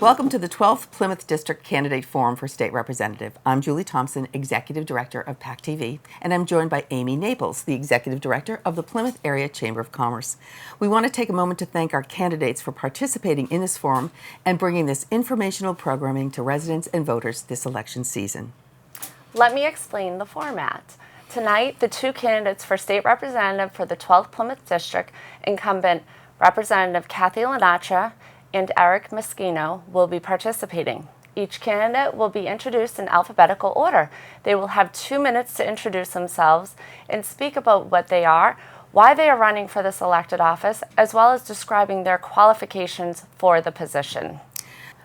Welcome to the 12th Plymouth District Candidate Forum for State Representative. I'm Julie Thompson, Executive Director of PAC TV, and I'm joined by Amy Naples, the Executive Director of the Plymouth Area Chamber of Commerce. We want to take a moment to thank our candidates for participating in this forum and bringing this informational programming to residents and voters this election season. Let me explain the format. Tonight, the two candidates for State Representative for the 12th Plymouth District, incumbent Representative Kathy Lenatra and Eric Moschino, will be participating. Each candidate will be introduced in alphabetical order. They will have 2 minutes to introduce themselves and speak about what they are, why they are running for this elected office, as well as describing their qualifications for the position.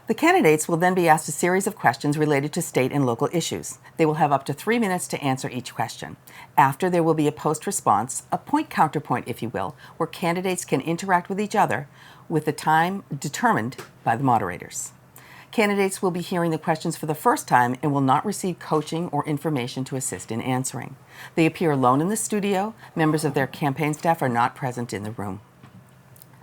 The candidates will then be asked a series of questions related to state and local issues. They will have up to 3 minutes to answer each question. After, there will be a post-response, a point-counterpoint, if you will, where candidates can interact with each other with the time determined by the moderators. Candidates will be hearing the questions for the first time and will not receive coaching or information to assist in answering. They appear alone in the studio. Members of their campaign staff are not present in the room.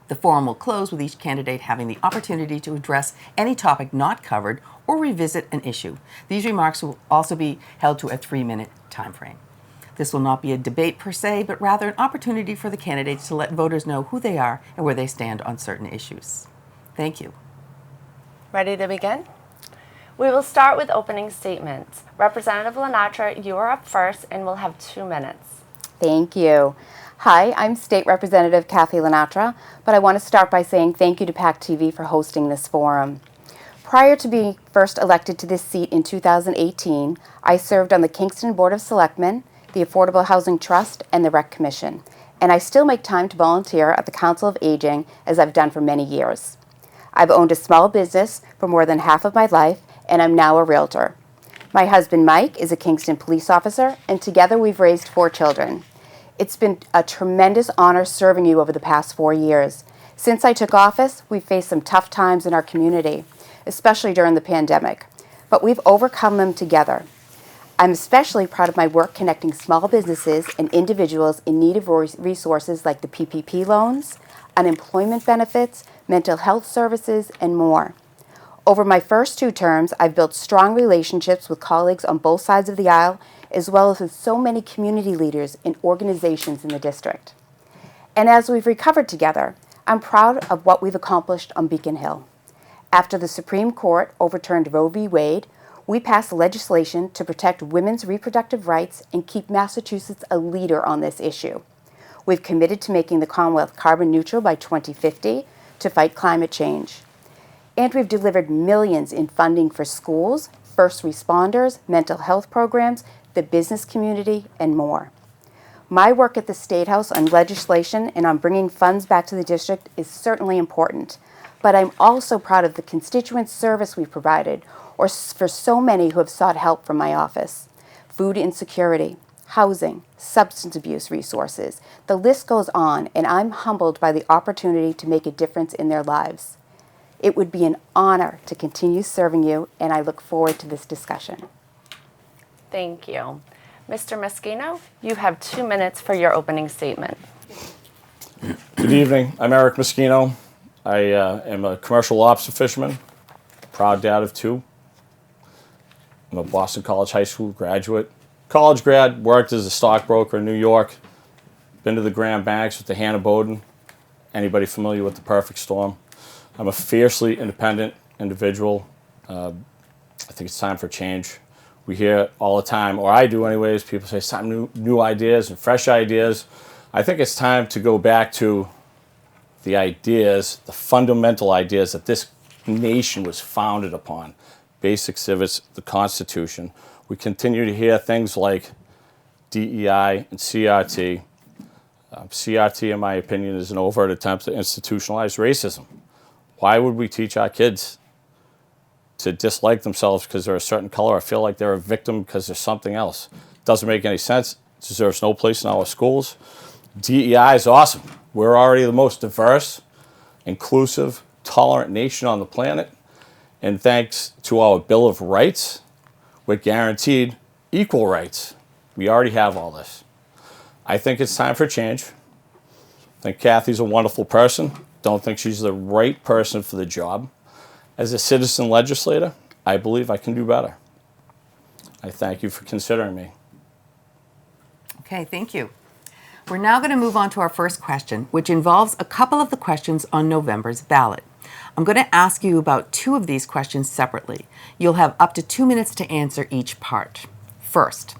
The forum will close with each candidate having the opportunity to address any topic not covered or revisit an issue. These remarks will also be held to a 3-minute time frame. This will not be a debate per se, but rather an opportunity for the candidates to let voters know who they are and where they stand on certain issues. Thank you. Ready to begin? We will start with opening statements. Representative Lenatra, you are up first and will have 2 minutes. Thank you. Hi, I'm State Representative Kathy Lenatra, but I want to start by saying thank you to PAC TV for hosting this forum. Prior to being first elected to this seat in 2018, I served on the Kingston Board of Selectmen, the Affordable Housing Trust, and the Rec Commission, and I still make time to volunteer at the Council of Aging, as I've done for many years. I've owned a small business for more than half of my life, and I'm now a realtor. My husband Mike is a Kingston police officer, and together we've raised 4 children. It's been a tremendous honor serving you over the past 4 years. Since I took office, we've faced some tough times in our community, especially during the pandemic, but we've overcome them together. I'm especially proud of my work connecting small businesses and individuals in need of resources like the PPP loans, unemployment benefits, mental health services, and more. Over my first 2 terms, I've built strong relationships with colleagues on both sides of the aisle, as well as with so many community leaders and organizations in the district. And as we've recovered together, I'm proud of what we've accomplished on Beacon Hill. After the Supreme Court overturned Roe v. Wade, we passed legislation to protect women's reproductive rights and keep Massachusetts a leader on this issue. We've committed to making the Commonwealth carbon neutral by 2050 to fight climate change. And we've delivered millions in funding for schools, first responders, mental health programs, the business community, and more. My work at the State House on legislation and on bringing funds back to the district is certainly important, but I'm also proud of the constituent service we've provided, or for so many who have sought help from my office. Food insecurity, housing, substance abuse resources. The list goes on, and I'm humbled by the opportunity to make a difference in their lives. It would be an honor to continue serving you, and I look forward to this discussion. Thank you. Mr. Moschino, you have 2 minutes for your opening statement. Good evening. I'm Eric Moschino. I am a commercial lobster fisherman, proud dad of 2. I'm a Boston College High School graduate. College grad, worked as a stockbroker in New York, been to the Grand Banks with the Hannah Bowden. Anybody familiar with the Perfect Storm? I'm a fiercely independent individual. I think it's time for change. We hear all the time, or I do anyways, people say it's time new ideas and fresh ideas. I think it's time to go back to the ideas, the fundamental ideas that this nation was founded upon. Basic civics, the Constitution. We continue to hear things like DEI and CRT. CRT, in my opinion, is an overt attempt to institutionalize racism. Why would we teach our kids to dislike themselves because they're a certain color or feel like they're a victim because they're something else? Doesn't make any sense. It deserves no place in our schools. DEI is awesome. We're already the most diverse, inclusive, tolerant nation on the planet. And thanks to our Bill of Rights, we're guaranteed equal rights. We already have all this. I think it's time for change. I think Kathy's a wonderful person. Don't think she's the right person for the job. As a citizen legislator, I believe I can do better. I thank you for considering me. Okay, thank you. We're now going to move on to our first question, which involves a couple of the questions on November's ballot. I'm going to ask you about two of these questions separately. You'll have up to 2 minutes to answer each part. First,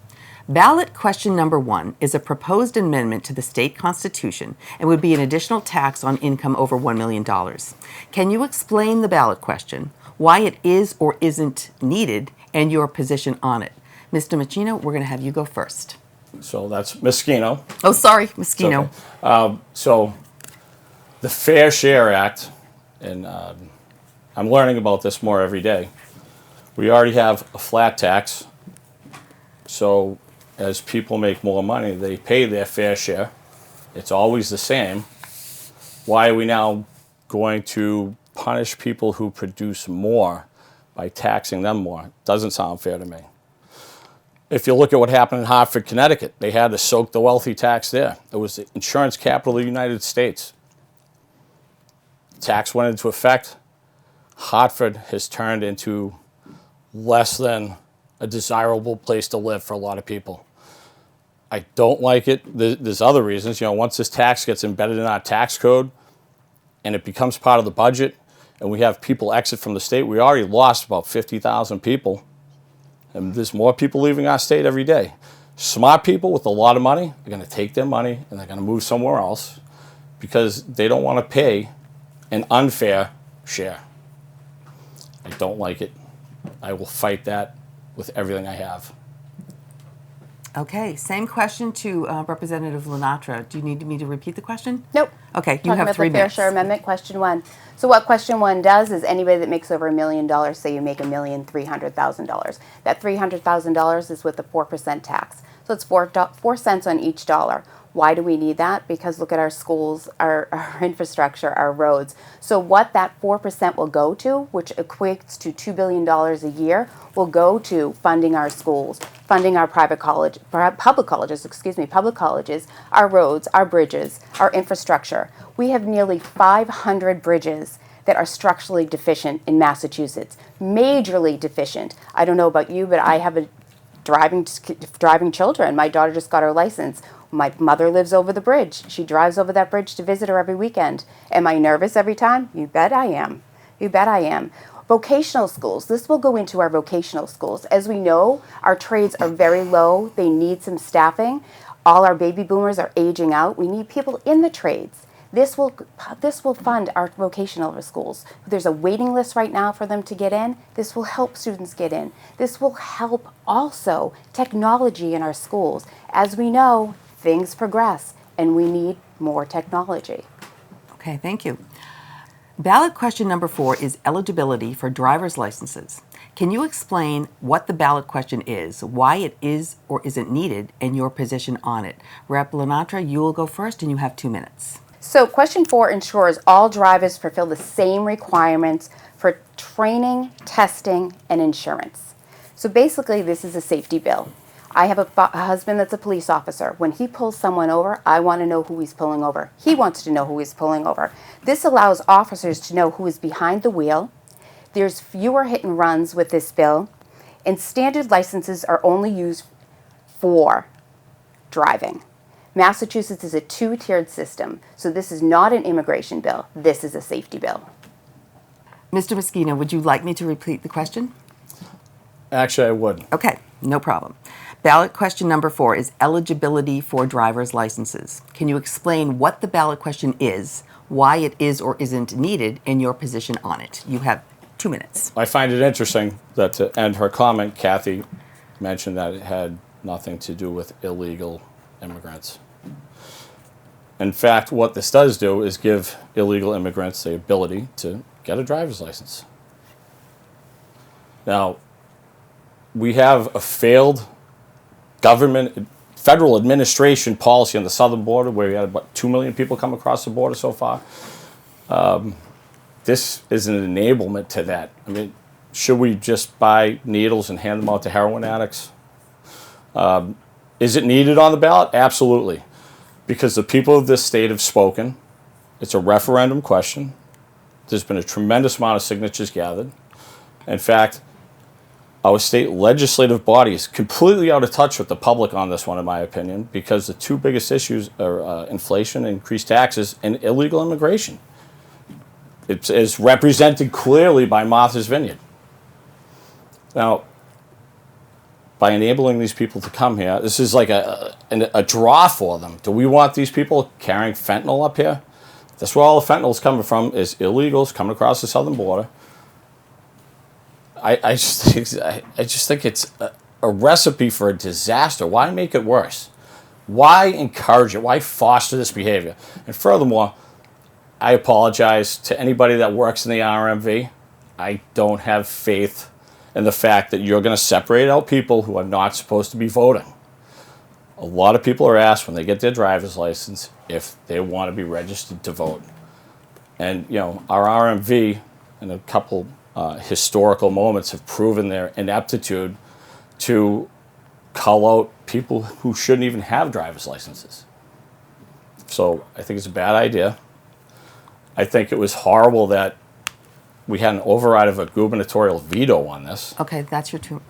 ballot question number 1 is a proposed amendment to the state constitution and would be an additional tax on income over $1 million. Can you explain the ballot question, why it is or isn't needed, and your position on it? Mr. Moschino, we're going to have you go first. So that's Moschino. Oh, sorry, Moschino. Okay. So the Fair Share Act, and I'm learning about this more every day. We already have a flat tax. So as people make more money, they pay their fair share. It's always the same. Why are we now going to punish people who produce more by taxing them more? Doesn't sound fair to me. If you look at what happened in Hartford, Connecticut, they had to soak the wealthy tax there. It was the insurance capital of the United States. Tax went into effect. Hartford has turned into less than a desirable place to live for a lot of people. I don't like it. There's other reasons. Once this tax gets embedded in our tax code and it becomes part of the budget and we have people exit from the state, we already lost about 50,000 people. And there's more people leaving our state every day. Smart people with a lot of money are going to take their money and they're going to move somewhere else because they don't want to pay an unfair share. I don't like it. I will fight that with everything I have. Okay, same question to Representative Lenatra. Do you need me to repeat the question? Nope. Okay, you Talking have about 3 the Fair minutes. Share Amendment, question 1. So what question 1 does is anybody that makes over $1 million, say you make $1,300,000, that $300,000 is with the 4% tax. So it's 4 cents on each dollar. Why do we need that? Because look at our schools, our infrastructure, our roads. So what that 4% will go to, which equates to $2 billion a year, will go to funding our schools, funding our public colleges, our roads, our bridges, our infrastructure. We have nearly 500 bridges that are structurally deficient in Massachusetts, majorly deficient. I don't know about you, but I have driving children. My daughter just got her license. My mother lives over the bridge. She drives over that bridge to visit her every weekend. Am I nervous every time? You bet I am. You bet I am. Vocational schools. This will go into our vocational schools. As we know, our trades are very low. They need some staffing. All our baby boomers are aging out. We need people in the trades. This will fund our vocational schools. There's a waiting list right now for them to get in. This will help students get in. This will help also technology in our schools. As we know, things progress and we need more technology. Okay, thank you. Ballot question number 4 is eligibility for driver's licenses. Can you explain what the ballot question is, why it is or isn't needed, and your position on it? Rep. Lenatra, you will go first and you have 2 minutes. So question 4 ensures all drivers fulfill the same requirements for training, testing, and insurance. So basically this is a safety bill. I have a husband that's a police officer. When he pulls someone over, I want to know who he's pulling over. He wants to know who he's pulling over. This allows officers to know who is behind the wheel. There's fewer hit and runs with this bill, and standard licenses are only used for driving. Massachusetts is a 2-tiered system, so this is not an immigration bill. This is a safety bill. Mr. Moschino, would you like me to repeat the question? Actually, I would. Okay, no problem. Ballot question number 4 is eligibility for driver's licenses. Can you explain what the ballot question is, why it is or isn't needed, and your position on it? You have 2 minutes. I find it interesting that to end her comment, Kathy mentioned that it had nothing to do with illegal immigrants. In fact, what this does do is give illegal immigrants the ability to get a driver's license. Now, we have a failed federal administration policy on the southern border where we had about 2 million people come across the border so far. This is an enablement to that. I mean, should we just buy needles and hand them out to heroin addicts? Is it needed on the ballot? Absolutely. Because the people of this state have spoken. It's a referendum question. There's been a tremendous amount of signatures gathered. In fact, our state legislative body is completely out of touch with the public on this one, in my opinion, because the two biggest issues are inflation, increased taxes, and illegal immigration. It is represented clearly by Martha's Vineyard. Now, by enabling these people to come here, this is like a draw for them. Do we want these people carrying fentanyl up here? That's where all the fentanyl is coming from, is illegals coming across the southern border. I just think it's a recipe for a disaster. Why make it worse? Why encourage it? Why foster this behavior? And furthermore, I apologize to anybody that works in the RMV. I don't have faith in the fact that you're going to separate out people who are not supposed to be voting. A lot of people are asked when they get their driver's license if they want to be registered to vote. And, our RMV in a couple historical moments have proven their ineptitude to call out people who shouldn't even have driver's licenses. So I think it's a bad idea. I think it was horrible that we had an override of a gubernatorial veto on this. Okay, that's your 2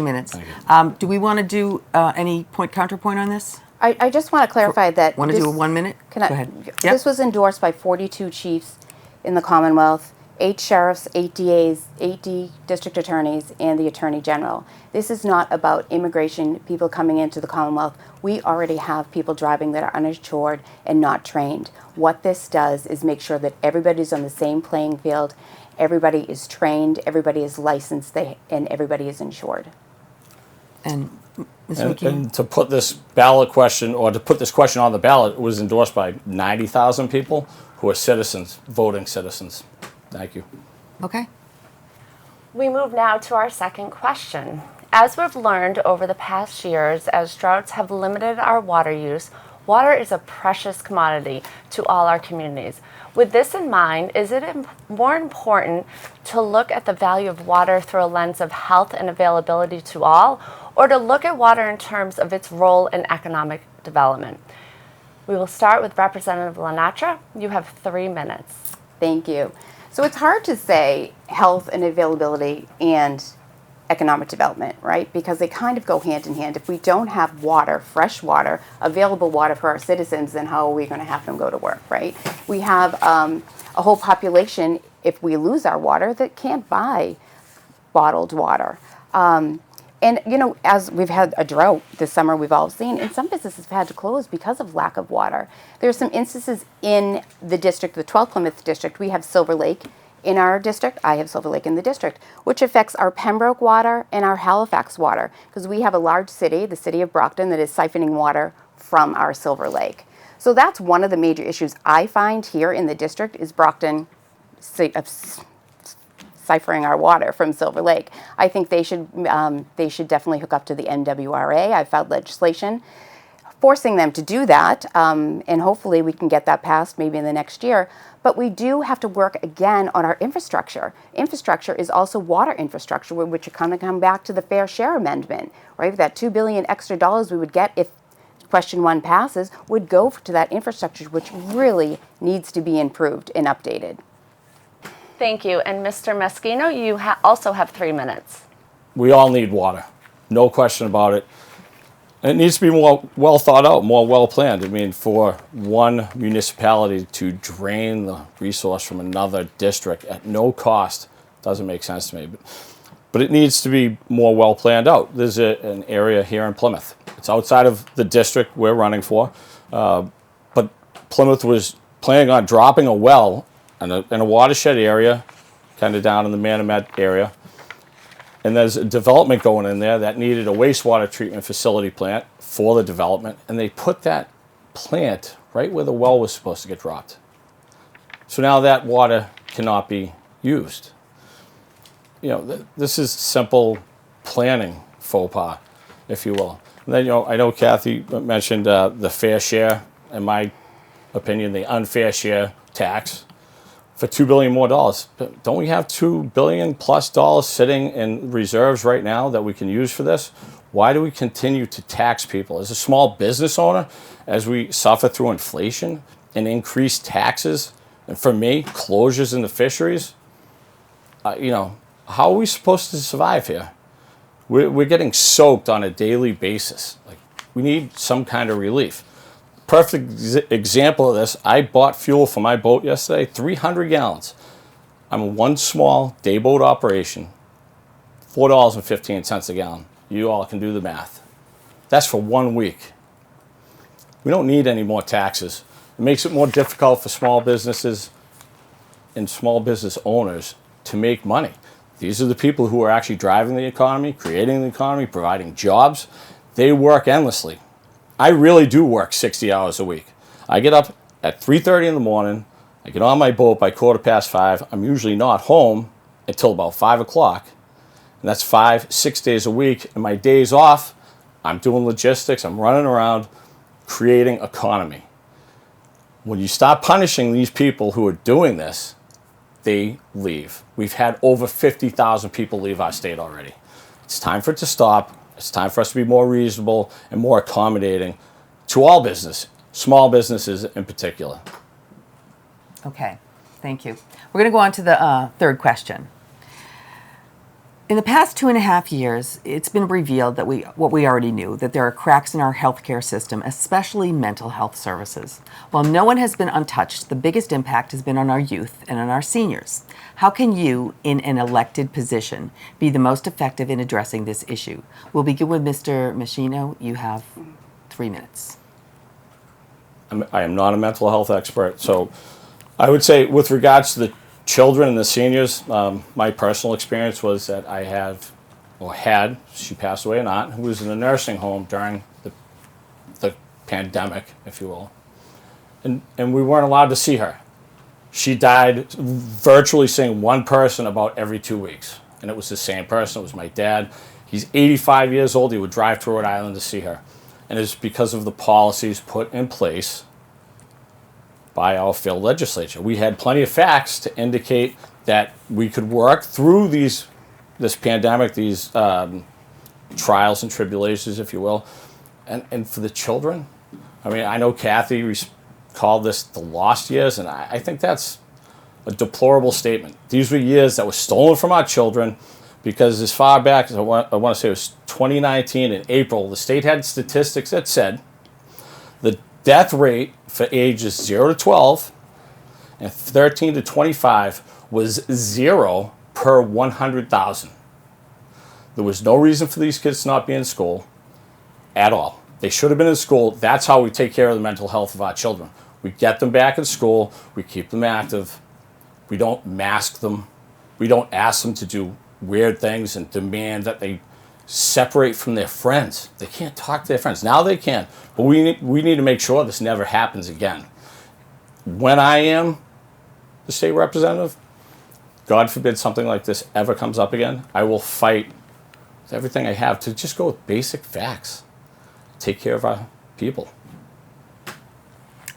minutes. Thank you. Do we want to do any counterpoint on this? I just want to clarify that. Want to do a 1 minute? Can I, Go ahead. This was endorsed by 42 chiefs in the Commonwealth, 8 sheriffs, 8 DAs, 8 district attorneys, and the Attorney General. This is not about immigration, people coming into the Commonwealth. We already have people driving that are uninsured and not trained. What this does is make sure that everybody's on the same playing field, everybody is trained, everybody is licensed, and everybody is insured. And Ms. McKeon? And to put this ballot question, or to put this question on the ballot, it was endorsed by 90,000 people who are citizens, voting citizens. Thank you. Okay. We move now to our second question. As we've learned over the past years, as droughts have limited our water use, water is a precious commodity to all our communities. With this in mind, is it more important to look at the value of water through a lens of health and availability to all, or to look at water in terms of its role in economic development? We will start with Representative Lenatra. You have 3 minutes. Thank you. So it's hard to say health and availability and economic development, right? Because they kind of go hand in hand. If we don't have water, fresh water, available water for our citizens, then how are we going to have them go to work, right? We have a whole population, if we lose our water, that can't buy bottled water. And, as we've had a drought this summer, we've all seen, and some businesses have had to close because of lack of water. There are some instances in the district, the 12th Plymouth district. We have Silver Lake in our district. I have Silver Lake in the district, which affects our Pembroke water and our Halifax water, because we have a large city, the city of Brockton, that is siphoning water from our Silver Lake. So that's one of the major issues I find here in the district, is Brockton siphoning our water from Silver Lake. I think they should definitely hook up to the NWRA. I've filed legislation forcing them to do that, and hopefully we can get that passed maybe in the next year. But we do have to work again on our infrastructure. Infrastructure is also water infrastructure, which are going to come back to the Fair Share Amendment, right? That $2 billion extra dollars we would get if question 1 passes would go to that infrastructure, which really needs to be improved and updated. Thank you. And Mr. Moschino, you also have 3 minutes. We all need water. No question about it. And it needs to be more well thought out, more well planned. I mean, for one municipality to drain the resource from another district at no cost doesn't make sense to me. But it needs to be more well planned out. There's an area here in Plymouth. It's outside of the district we're running for. But Plymouth was planning on dropping a well in a watershed area, kind of down in the Manomet area. And there's a development going in there that needed a wastewater treatment facility plant for the development. And they put that plant right where the well was supposed to get dropped. So now that water cannot be used. This is simple planning faux pas, if you will. And then, I know Kathy mentioned the fair share, in my opinion, the unfair share tax for $2 billion more dollars. Don't we have $2 billion plus dollars sitting in reserves right now that we can use for this? Why do we continue to tax people? As a small business owner, as we suffer through inflation and increased taxes And for me, closures in the fisheries, how are we supposed to survive here? We're getting soaked on a daily basis. Like, we need some kind of relief. Perfect example of this, I bought fuel for my boat yesterday, 300 gallons. I'm one small day boat operation, $4.15 a gallon. You all can do the math. That's for 1 week. We don't need any more taxes. It makes it more difficult for small businesses and small business owners to make money. These are the people who are actually driving the economy, creating the economy, providing jobs. They work endlessly. I really do work 60 hours a week. I get up at 3:30 in the morning. I get on my boat by 5:15. I'm usually not home until about 5 o'clock. And that's 6 days a week. And my days off, I'm doing logistics. I'm running around creating economy. When you stop punishing these people who are doing this, they leave. We've had over 50,000 people leave our state already. It's time for it to stop. It's time for us to be more reasonable and more accommodating to all business, small businesses in particular. Okay, thank you. We're going to go on to the third question. In the past 2.5 years, it's been revealed that what we already knew, that there are cracks in our healthcare system, especially mental health services. While no one has been untouched, the biggest impact has been on our youth and on our seniors. How can you, in an elected position, be the most effective in addressing this issue? We'll begin with Mr. Moschino. You have 3 minutes. I am not a mental health expert, so I would say with regards to the children and the seniors, my personal experience was that I had, she passed away or not, who was in a nursing home during the pandemic, if you will. And we weren't allowed to see her. She died virtually seeing one person about every 2 weeks. And it was the same person. It was my dad. He's 85 years old. He would drive to Rhode Island to see her. And it's because of the policies put in place by our field legislature. We had plenty of facts to indicate that we could work through this pandemic, these trials and tribulations, if you will. And for the children, I mean, I know Kathy called this the lost years, and I think that's a deplorable statement. These were years that were stolen from our children because as far back as I want to say it was 2019 in April, the state had statistics that said the death rate for ages 0 to 12 and 13 to 25 was 0 per 100,000. There was no reason for these kids to not be in school at all. They should have been in school. That's how we take care of the mental health of our children. We get them back in school. We keep them active. We don't mask them. We don't ask them to do weird things and demand that they separate from their friends. They can't talk to their friends. Now they can, but we need to make sure this never happens again. When I am the state representative, God forbid something like this ever comes up again, I will fight with everything I have to just go with basic facts. Take care of our people.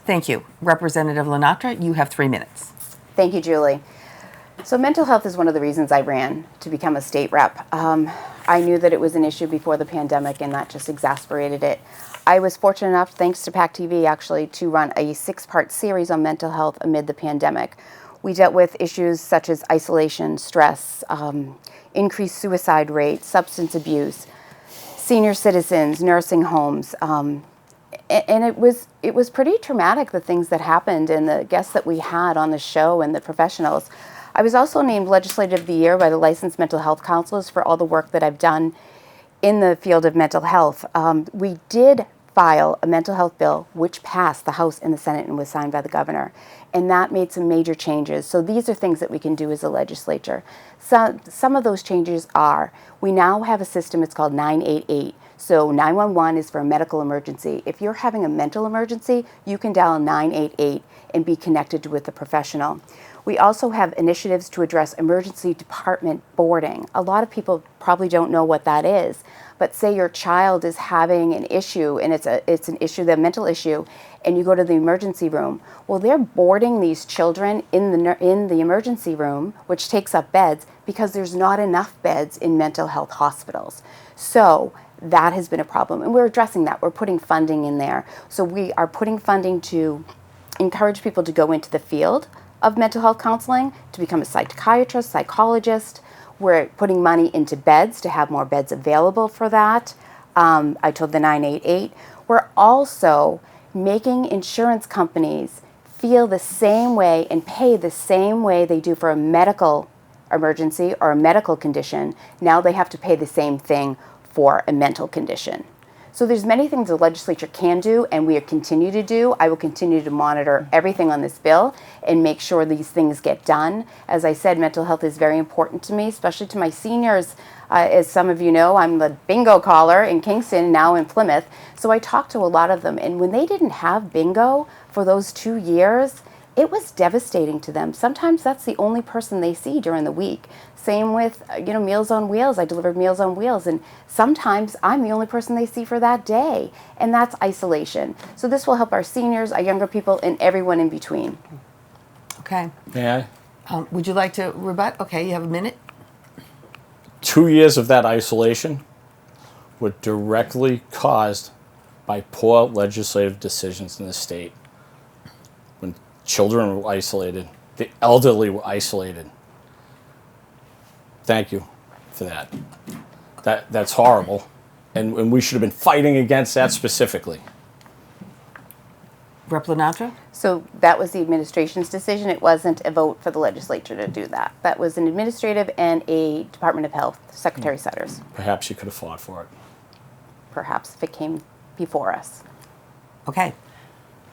Thank you. Representative Lenatra, you have 3 minutes. Thank you, Julie. So mental health is one of the reasons I ran to become a state rep. I knew that it was an issue before the pandemic, and that just exasperated it. I was fortunate enough, thanks to PAC TV, actually, to run a 6-part series on mental health amid the pandemic. We dealt with issues such as isolation, stress, increased suicide rates, substance abuse, senior citizens, nursing homes, and it was pretty traumatic, the things that happened and the guests that we had on the show and the professionals. I was also named Legislative of the Year by the Licensed Mental Health Counselors for all the work that I've done in the field of mental health. We did file a mental health bill which passed the House and the Senate and was signed by the governor, and that made some major changes. So these are things that we can do as a legislature. So some of those changes are, we now have a system, it's called 988. So 911 is for a medical emergency. If you're having a mental emergency, you can dial 988 and be connected with a professional. We also have initiatives to address emergency department boarding. A lot of people probably don't know what that is, but say your child is having an issue and it's an issue, the mental issue, and you go to the emergency room. Well, they're boarding these children in the emergency room, which takes up beds, because there's not enough beds in mental health hospitals. So that has been a problem, and we're addressing that. We're putting funding in there. So we are putting funding to encourage people to go into the field of mental health counseling to become a psychiatrist, psychologist. We're putting money into beds to have more beds available for that. I told the 988. We're also making insurance companies feel the same way and pay the same way they do for a medical emergency or a medical condition. Now they have to pay the same thing for a mental condition. So there's many things the legislature can do and we continue to do. I will continue to monitor everything on this bill and make sure these things get done. As I said, mental health is very important to me, especially to my seniors. As some of you know, I'm the bingo caller in Kingston, now in Plymouth. So I talk to a lot of them. And when they didn't have bingo for those 2 years, it was devastating to them. Sometimes that's the only person they see during the week. Same with, Meals on Wheels. I delivered Meals on Wheels, and sometimes I'm the only person they see for that day, and that's isolation. So this will help our seniors, our younger people, and everyone in between. Okay. May I? Would you like to rebut? Okay, you have a minute. 2 years of that isolation were directly caused by poor legislative decisions in the state. When children were isolated, the elderly were isolated. Thank you for that. That's horrible. And we should have been fighting against that specifically. Rep. Lenatra? So that was the administration's decision. It wasn't a vote for the legislature to do that. That was an administrative and a Department of Health, Secretary Sutter's. Perhaps you could have fought for it. Perhaps if it came before us. Okay.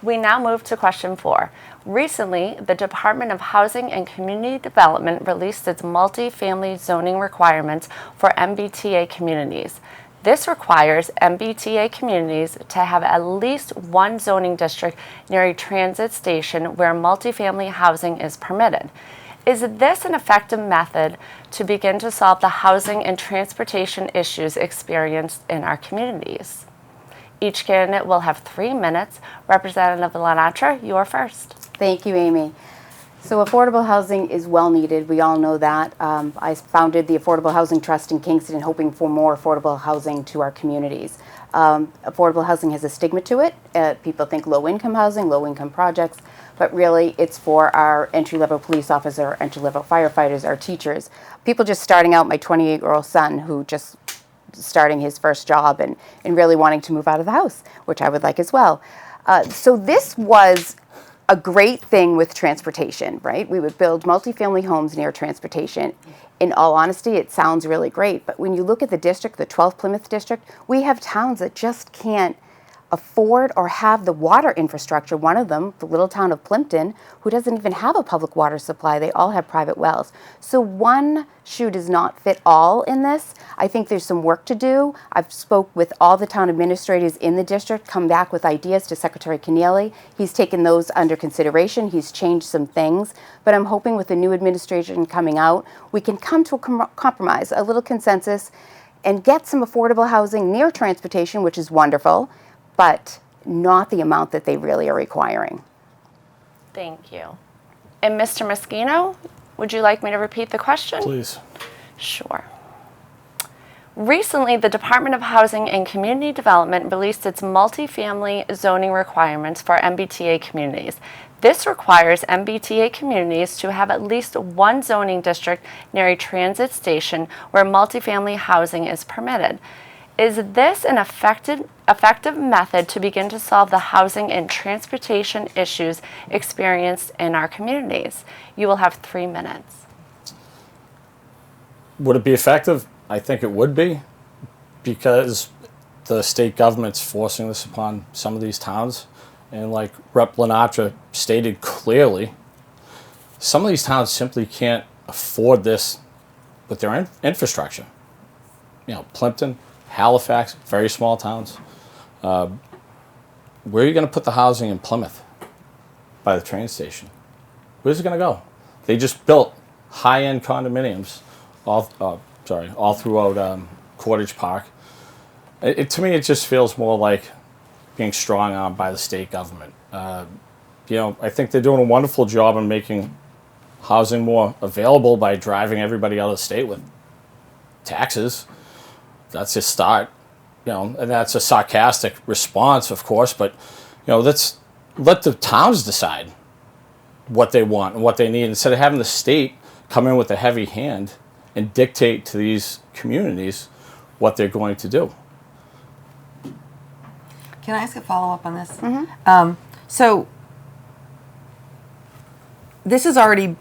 We now move to question 4. Recently, the Department of Housing and Community Development released its multi-family zoning requirements for MBTA communities. This requires MBTA communities to have at least one zoning district near a transit station where multifamily housing is permitted. Is this an effective method to begin to solve the housing and transportation issues experienced in our communities? Each candidate will have 3 minutes. Representative Lenatra, you are first. Thank you, Amy. So affordable housing is well needed. We all know that. I founded the Affordable Housing Trust in Kingston, hoping for more affordable housing to our communities. Affordable housing has a stigma to it. People think low-income housing, low-income projects, but really it's for our entry-level police officers, our entry-level firefighters, our teachers. People just starting out, my 28-year-old son who just starting his first job and really wanting to move out of the house, which I would like as well. So this was a great thing with transportation, right? We would build multifamily homes near transportation. In all honesty, it sounds really great, but when you look at the district, the 12th Plymouth district, we have towns that just can't afford or have the water infrastructure. One of them, the little town of Plimpton, who doesn't even have a public water supply. They all have private wells. So one shoe does not fit all in this. I think there's some work to do. I've spoke with all the town administrators in the district, come back with ideas to Secretary Keneally. He's taken those under consideration. He's changed some things, but I'm hoping with the new administration coming out, we can come to a compromise, a little consensus, and get some affordable housing near transportation, which is wonderful, but not the amount that they really are requiring. Thank you. And Mr. Moschino, would you like me to repeat the question? Please. Sure. Recently, the Department of Housing and Community Development released its multifamily zoning requirements for MBTA communities. This requires MBTA communities to have at least one zoning district near a transit station where multifamily housing is permitted. Is this an effective method to begin to solve the housing and transportation issues experienced in our communities? You will have 3 minutes. Would it be effective? I think it would be, because the state government's forcing this upon some of these towns. And like Rep. Lenatra stated clearly, some of these towns simply can't afford this with their infrastructure. Plimpton, Halifax, very small towns. Where are you going to put the housing in Plymouth? By the train station. Where's it going to go? They just built high-end condominiums all throughout Cottage Park. To me, it just feels more like being strong-armed by the state government. I think they're doing a wonderful job in making housing more available by driving everybody out of the state with taxes. That's a start, and that's a sarcastic response, of course, but, let's let the towns decide. what they want and what they need, instead of having the state come in with a heavy hand and dictate to these communities what they're going to do. Can I ask a follow-up on this? So this has already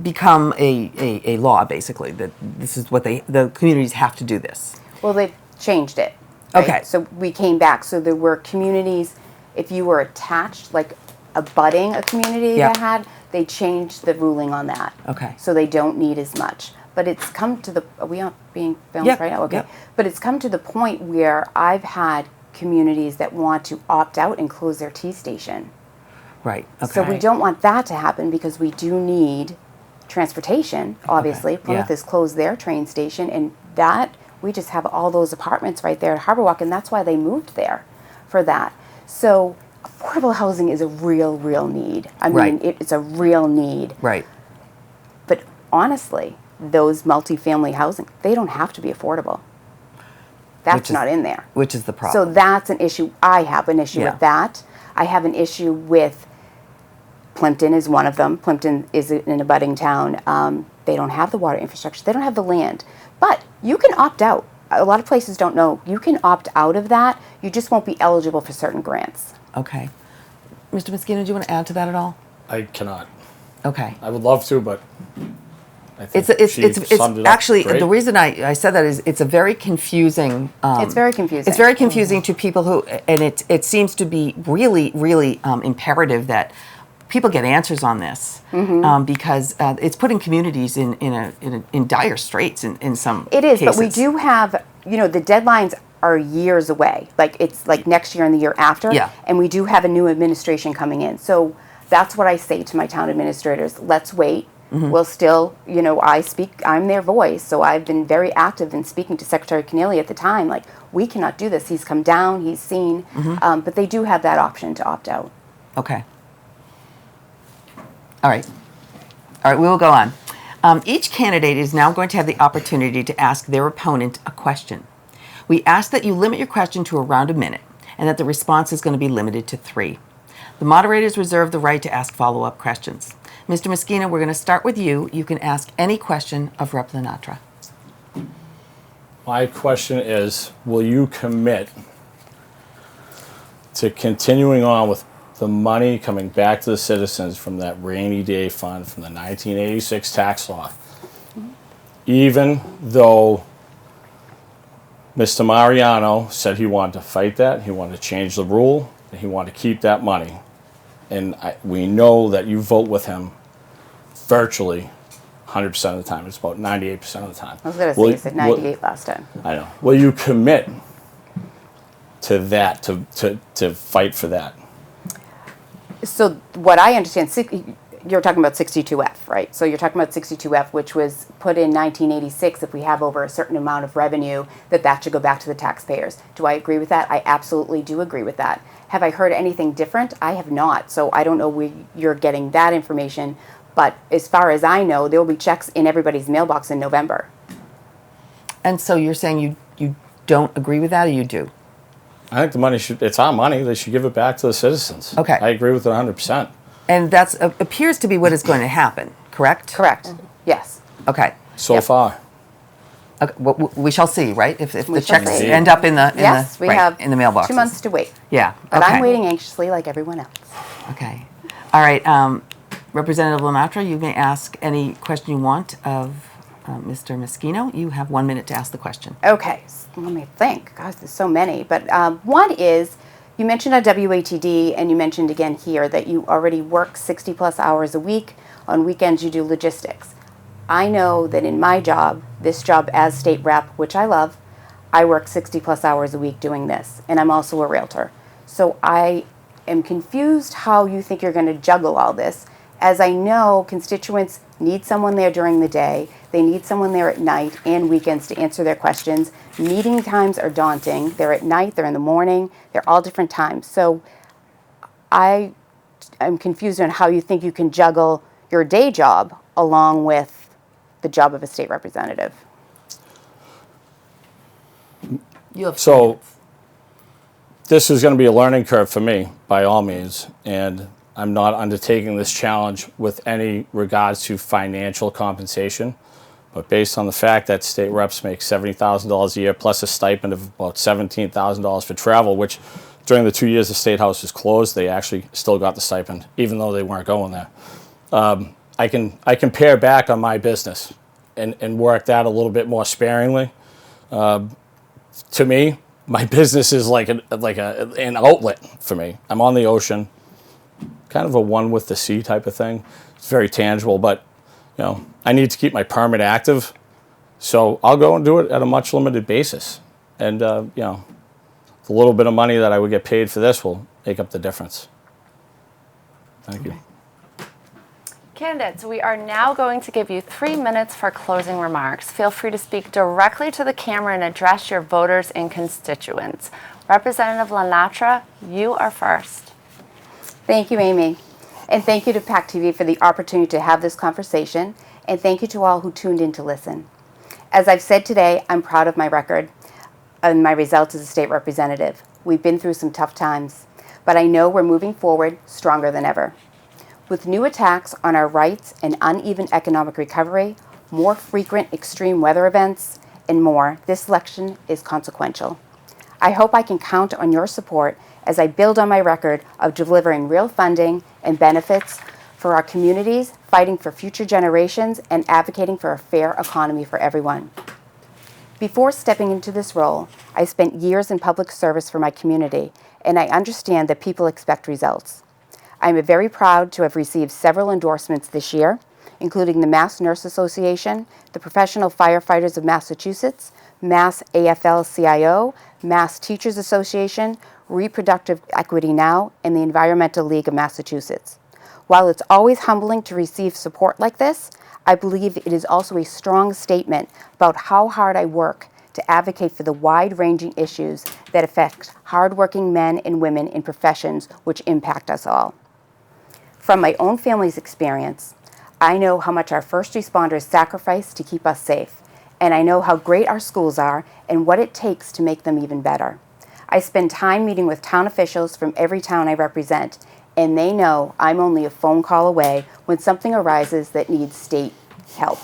become a law, basically, that this is what the communities have to do this. Well, they changed it. Right? Okay. So we came back. So there were communities, if you were attached, like abutting a community Yep. that had, they changed the ruling on that. Okay. So they don't need as much. But it's come to the, are we not being filmed Yep, right now? Okay. yep. But it's come to the point where I've had communities that want to opt out and close their tea station. Right. Okay. So we don't want that to happen because we do need transportation, obviously. Okay, Plymouth yeah. has closed their train station, and that, we just have all those apartments right there at Harborwalk, and that's why they moved there for that. So affordable housing is a real, real need. I mean, Right. it's a real need. Right. But honestly, those multifamily housing, they don't have to be affordable. That's Which is- not in there. Which is the So problem. that's an issue. I have an issue Yeah. with that. I have an issue with Plimpton is one of them. Plimpton is an abutting town. They don't have the water infrastructure. They don't have the land. But you can opt out. A lot of places don't know. You can opt out of that. You just won't be eligible for certain grants. Okay. Mr. Moschino, do you want to add to that at all? I cannot. Okay. I would love to, but I think It's she summed it up actually, great. the reason I said that is it's a very confusing. It's very confusing. It's very confusing to people who, and it seems to be really, really imperative that people get answers on this because it's putting communities in dire straits in some It is, cases. but we do have, the deadlines are years away. Like, it's like next year and the year after. Yeah. And we do have a new administration coming in. So that's what I say to my town administrators. Let's wait. We'll still, I'm their voice. So I've been very active in speaking to Secretary Keneally at the time. Like, we cannot do this. He's come down, he's seen. But they do have that option to opt out. Okay. All right. All right, we will go on. Each candidate is now going to have the opportunity to ask their opponent a question. We ask that you limit your question to around a minute and that the response is going to be limited to 3. The moderators reserve the right to ask follow-up questions. Mr. Moschino, we're going to start with you. You can ask any question of Rep. Lenatra. My question is, will you commit to continuing on with the money coming back to the citizens from that rainy day fund from the 1986 tax law, even though Mr. Mariano said he wanted to fight that, he wanted to change the rule, and he wanted to keep that money? And we know that you vote with him virtually 100% of the time. It's about 98% of the time. I was going to say, you said 98 last time. I know. Will you commit to that, to fight for that? So what I understand, you're talking about 62F, right? So you're talking about 62F, which was put in 1986. If we have over a certain amount of revenue, that should go back to the taxpayers. Do I agree with that? I absolutely do agree with that. Have I heard anything different? I have not. So I don't know where you're getting that information. But as far as I know, there will be checks in everybody's mailbox in November. And so you're saying you don't agree with that, or you do? I think the money it's our money. They should give it back to the citizens. Okay. I agree with it 100%. And that appears to be what is going to happen, correct? Correct. Yes. Okay. So far. Okay. Well, we shall see, right? If We the shall checks see. end up in the Yes, we right, have in the mailboxes. 2 months to wait. Yeah. But okay. I'm waiting anxiously like everyone else. Okay. All right. Representative Lenatra, you may ask any question you want of Mr. Moschino. You have 1 minute to ask the question. Okay, let me think. Gosh, there's so many. But one is, you mentioned on WATD, and you mentioned again here that you already work 60 plus hours a week. On weekends, you do logistics. I know that in my job, this job as state rep, which I love, I work 60 plus hours a week doing this. And I'm also a realtor. So I am confused how you think you're going to juggle all this. As I know, constituents need someone there during the day. They need someone there at night and weekends to answer their questions. Meeting times are daunting. They're at night, they're in the morning, they're all different times. So I'm confused on how you think you can juggle your day job along with the job of a state representative. You have So this is going to be a learning curve for me, by all means. And I'm not undertaking this challenge with any regards to financial compensation, but based on the fact that state reps make $70,000 a year plus a stipend of about $17,000 for travel, which during the 2 years the State House was closed, they actually still got the stipend, even though they weren't going there. I can pare back on my business and work that a little bit more sparingly. To me, my business is like an outlet for me. I'm on the ocean, kind of a one with the sea type of thing. It's very tangible, but I need to keep my permit active, so I'll go and do it at a much limited basis. And the little bit of money that I would get paid for this will make up the difference. Thank you. Candidates, we are now going to give you 3 minutes for closing remarks. Feel free to speak directly to the camera and address your voters and constituents. Representative Lenatra, you are first. Thank you, Amy. And thank you to PAC TV for the opportunity to have this conversation. And thank you to all who tuned in to listen. As I've said today, I'm proud of my record and my results as a state representative. We've been through some tough times, but I know we're moving forward stronger than ever. With new attacks on our rights and uneven economic recovery, more frequent extreme weather events, and more, this election is consequential. I hope I can count on your support as I build on my record of delivering real funding and benefits for our communities, fighting for future generations, and advocating for a fair economy for everyone. Before stepping into this role, I spent years in public service for my community, and I understand that people expect results. I am very proud to have received several endorsements this year, including the Mass Nurse Association, the Professional Firefighters of Massachusetts, Mass AFL-CIO, Mass Teachers Association, Reproductive Equity Now, and the Environmental League of Massachusetts. While it's always humbling to receive support like this, I believe it is also a strong statement about how hard I work to advocate for the wide-ranging issues that affect hardworking men and women in professions which impact us all. From my own family's experience, I know how much our first responders sacrifice to keep us safe, and I know how great our schools are and what it takes to make them even better. I spend time meeting with town officials from every town I represent, and they know I'm only a phone call away when something arises that needs state help.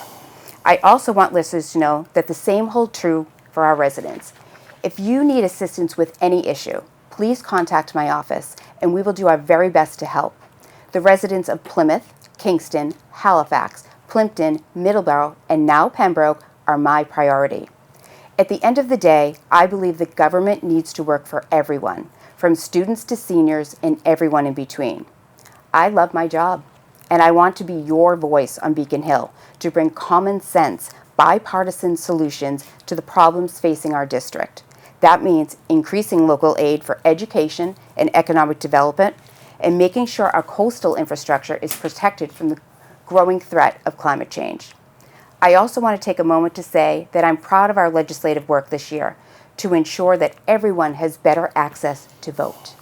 I also want listeners to know that the same holds true for our residents. If you need assistance with any issue, please contact my office, and we will do our very best to help. The residents of Plymouth, Kingston, Halifax, Plimpton, Middleborough, and now Pembroke are my priority. At the end of the day, I believe that government needs to work for everyone, from students to seniors and everyone in between. I love my job, and I want to be your voice on Beacon Hill to bring common sense, bipartisan solutions to the problems facing our district. That means increasing local aid for education and economic development, and making sure our coastal infrastructure is protected from the growing threat of climate change. I also want to take a moment to say that I'm proud of our legislative work this year to ensure that everyone has better access to vote.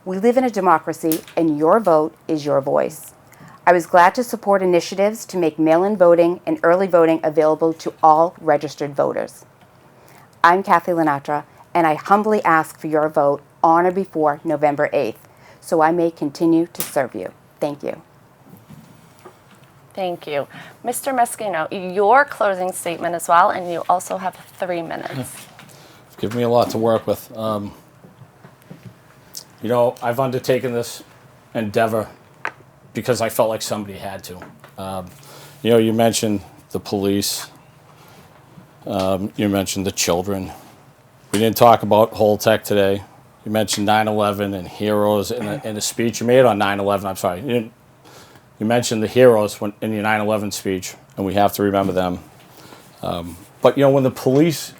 We live in a democracy, and your vote is your voice. I was glad to support initiatives to make mail-in voting and early voting available to all registered voters. I'm Kathy Lenatra, and I humbly ask for your vote on or before November 8th, so I may continue to serve you. Thank you. Thank you. Mr. Moschino, your closing statement as well, and you also have 3 minutes. Give me a lot to work with. I've undertaken this endeavor because I felt like somebody had to. You mentioned the police. You mentioned the children. We didn't talk about Holtec today. You mentioned 9/11 and heroes in a speech you made on 9/11. I'm sorry. You mentioned the heroes in your 9/11 speech, and we have to remember them. But when the police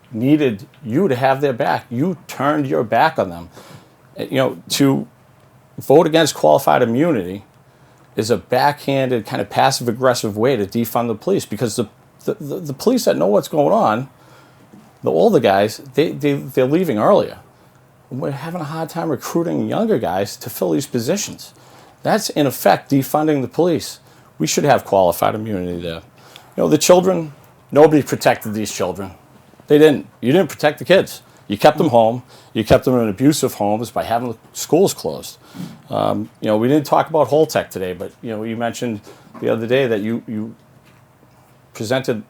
needed you to have their back, you turned your back on them. To vote against qualified immunity is a backhanded, kind of passive-aggressive way to defund the police, because the police that know what's going on, the older guys, they're leaving earlier. We're having a hard time recruiting younger guys to fill these positions. That's, in effect, defunding the police. We should have qualified immunity there. The children, nobody protected these children. They didn't. You didn't protect the kids. You kept them home. You kept them in abusive homes by having the schools closed. We didn't talk about Holtec today, but you mentioned the other day that you presented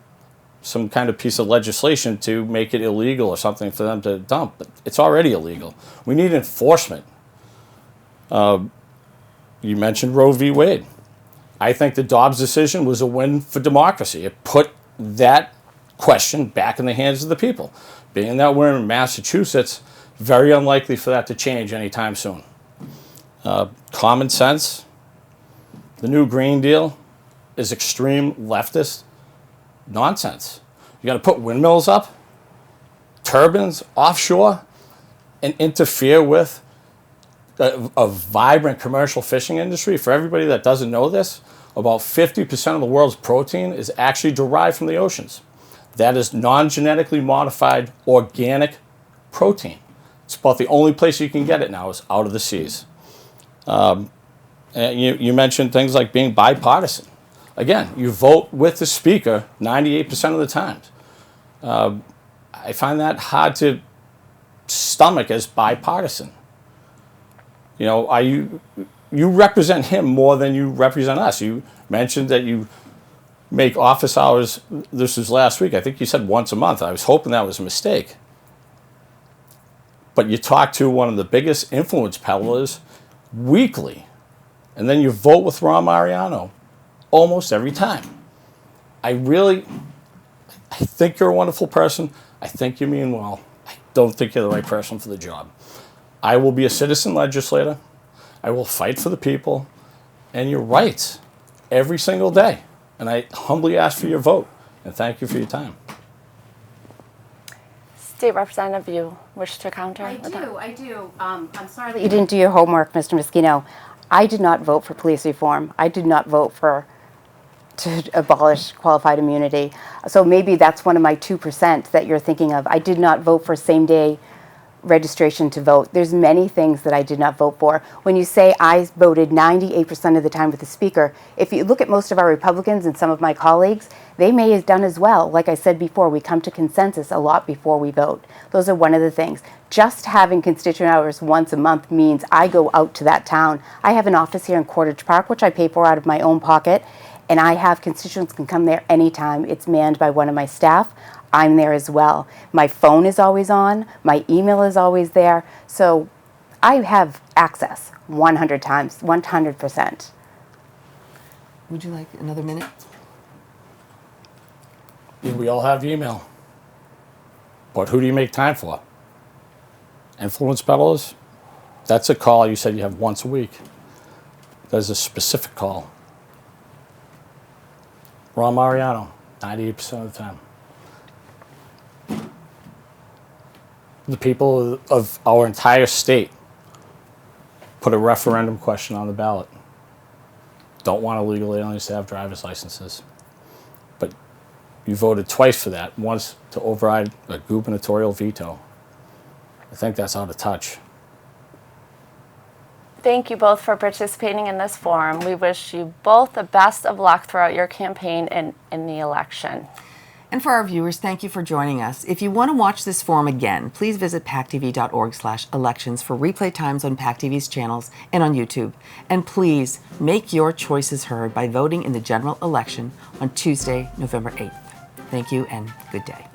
some kind of piece of legislation to make it illegal or something for them to dump. But it's already illegal. We need enforcement. You mentioned Roe v. Wade. I think the Dobbs decision was a win for democracy. It put that question back in the hands of the people. Being that we're in Massachusetts, very unlikely for that to change anytime soon. Common sense. The new Green Deal is extreme leftist nonsense. You got to put windmills up, turbines offshore, and interfere with a vibrant commercial fishing industry. For everybody that doesn't know this, about 50% of the world's protein is actually derived from the oceans. That is non-genetically modified organic protein. It's about the only place you can get it now is out of the seas. And you mentioned things like being bipartisan. Again, you vote with the speaker 98% of the time. I find that hard to stomach as bipartisan. You represent him more than you represent us. You mentioned that you make office hours, this was last week, I think you said once a month. I was hoping that was a mistake. But you talk to one of the biggest influence peddlers weekly, and then you vote with Ron Mariano almost every time. I think you're a wonderful person. I think you mean well. I don't think you're the right person for the job. I will be a citizen legislator. I will fight for the people and your rights every single day. And I humbly ask for your vote. And thank you for your time. State Representative, you wish to counter? I do. I'm sorry that you didn't do your homework, Mr. Moschino. I did not vote for police reform. I did not vote to abolish qualified immunity. So maybe that's one of my 2% that you're thinking of. I did not vote for same-day registration to vote. There's many things that I did not vote for. When you say I voted 98% of the time with the speaker, if you look at most of our Republicans and some of my colleagues, they may have done as well. Like I said before, we come to consensus a lot before we vote. Those are one of the things. Just having constituent hours once a month means I go out to that town. I have an office here in Portage Park, which I pay for out of my own pocket, and I have constituents can come there anytime. It's manned by one of my staff. I'm there as well. My phone is always on. My email is always there. So I have access 100 times, 100%. Would you like another minute? We all have email. But who do you make time for? Influence peddlers? That's a call you said you have once a week. There's a specific call. Ron Mariano, 98% of the time. The people of our entire state put a referendum question on the ballot. Don't want illegal aliens to have driver's licenses. But you voted twice for that, once to override a gubernatorial veto. I think that's out of touch. Thank you both for participating in this forum. We wish you both the best of luck throughout your campaign and in the election. And for our viewers, thank you for joining us. If you want to watch this forum again, please visit pactv.org/elections for replay times on PacTV's channels and on YouTube. And please make your choices heard by voting in the general election on Tuesday, November 8th. Thank you and good day.